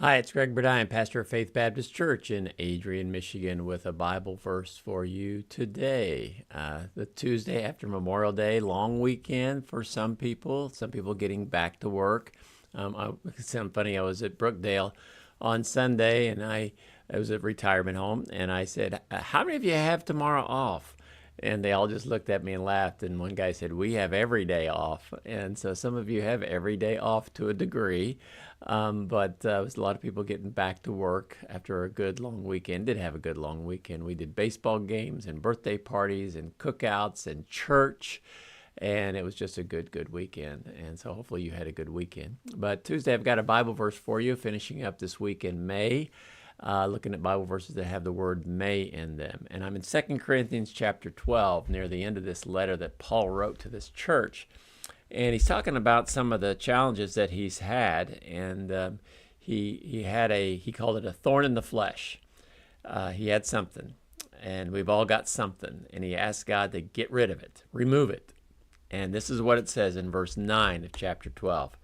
Hi, it's Greg Burdine, pastor of Faith Baptist Church in Adrian, Michigan, with a Bible verse for you today. The Tuesday after Memorial Day, long weekend for some people getting back to work. It's funny, I was at Brookdale on Sunday, and I was at retirement home, and I said, how many of you have tomorrow off? And they all just looked at me and laughed. And one guy said, we have every day off. And so some of you have every day off to a degree. But it was a lot of people getting back to work after a good long weekend. Did have a good long weekend. We did baseball games and birthday parties and cookouts and church. And it was just a good weekend. And so hopefully you had a good weekend. But Tuesday, I've got a Bible verse for you, finishing up this week in May. Looking at Bible verses that have the word may in them. And I'm in 2 Corinthians chapter 12, near the end of this letter that Paul wrote to this church. And he's talking about some of the challenges that he's had. And he called it a thorn in the flesh. He had something. And we've all got something. And he asked God to get rid of it, remove it. And this is what it says in verse 9 of chapter 12.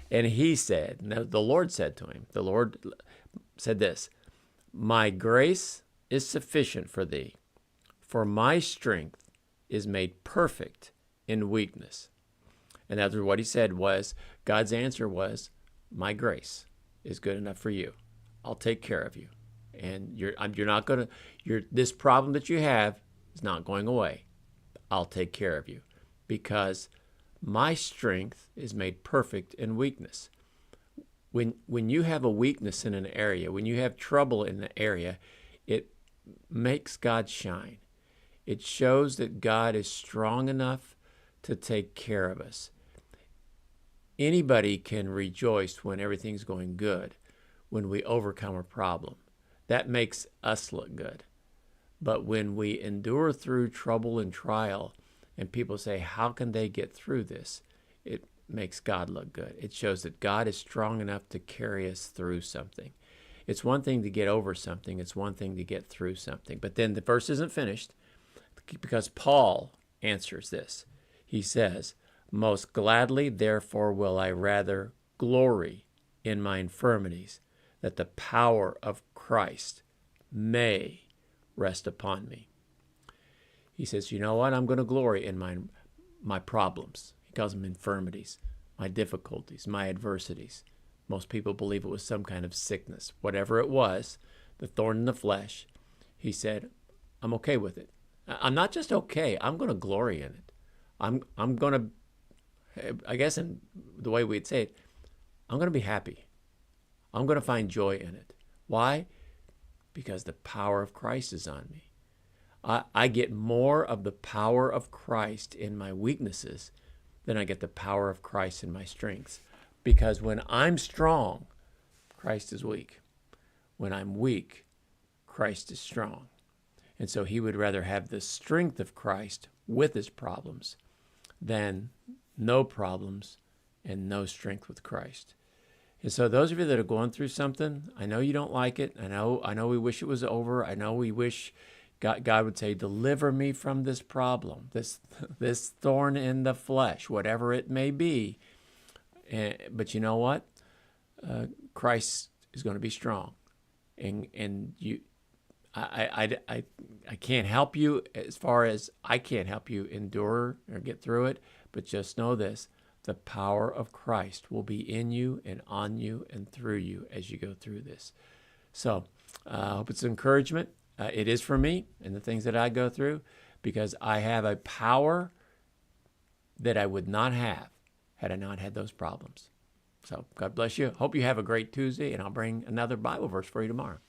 And he said, the Lord said to him, the Lord said this, my grace is sufficient for thee, for my strength is made perfect in weakness. And that's what he said was, God's answer was, my grace is good enough for you. I'll take care of you. And this problem that you have is not going away. I'll take care of you because my strength is made perfect in weakness. When you have a weakness in an area, when you have trouble in an area, it makes God shine. It shows that God is strong enough to take care of us. Anybody can rejoice when everything's going good, when we overcome a problem. That makes us look good. But when we endure through trouble and trial, and people say, how can they get through this? It makes God look good. It shows that God is strong enough to carry us through something. It's one thing to get over something. It's one thing to get through something. But then the verse isn't finished because Paul answers this. He says, most gladly, therefore, will I rather glory in my infirmities, that the power of Christ may rest upon me. He says, you know what? I'm going to glory in my problems. He calls them infirmities, my difficulties, my adversities. Most people believe it was some kind of sickness. Whatever it was, the thorn in the flesh, he said, I'm okay with it. I'm not just okay, I'm going to glory in it. I'm going to, I guess in the way we'd say it, I'm going to be happy. I'm going to find joy in it. Why? Because the power of Christ is on me. I get more of the power of Christ in my weaknesses than I get the power of Christ in my strengths. Because when I'm strong, Christ is weak. When I'm weak, Christ is strong. And so he would rather have the strength of Christ with his problems than no problems and no strength with Christ. And so those of you that are going through something, I know you don't like it. I know we wish it was over. I know we wish God would say, deliver me from this problem, this thorn in the flesh, whatever it may be. But you know what? Christ is going to be strong. And I can't help you as far as I can't help you endure or get through it. But just know this, the power of Christ will be in you and on you and through you as you go through this. So I hope it's encouragement. It is for me and the things that I go through because I have a power that I would not have had I not had those problems. So God bless you. Hope you have a great Tuesday, and I'll bring another Bible verse for you tomorrow.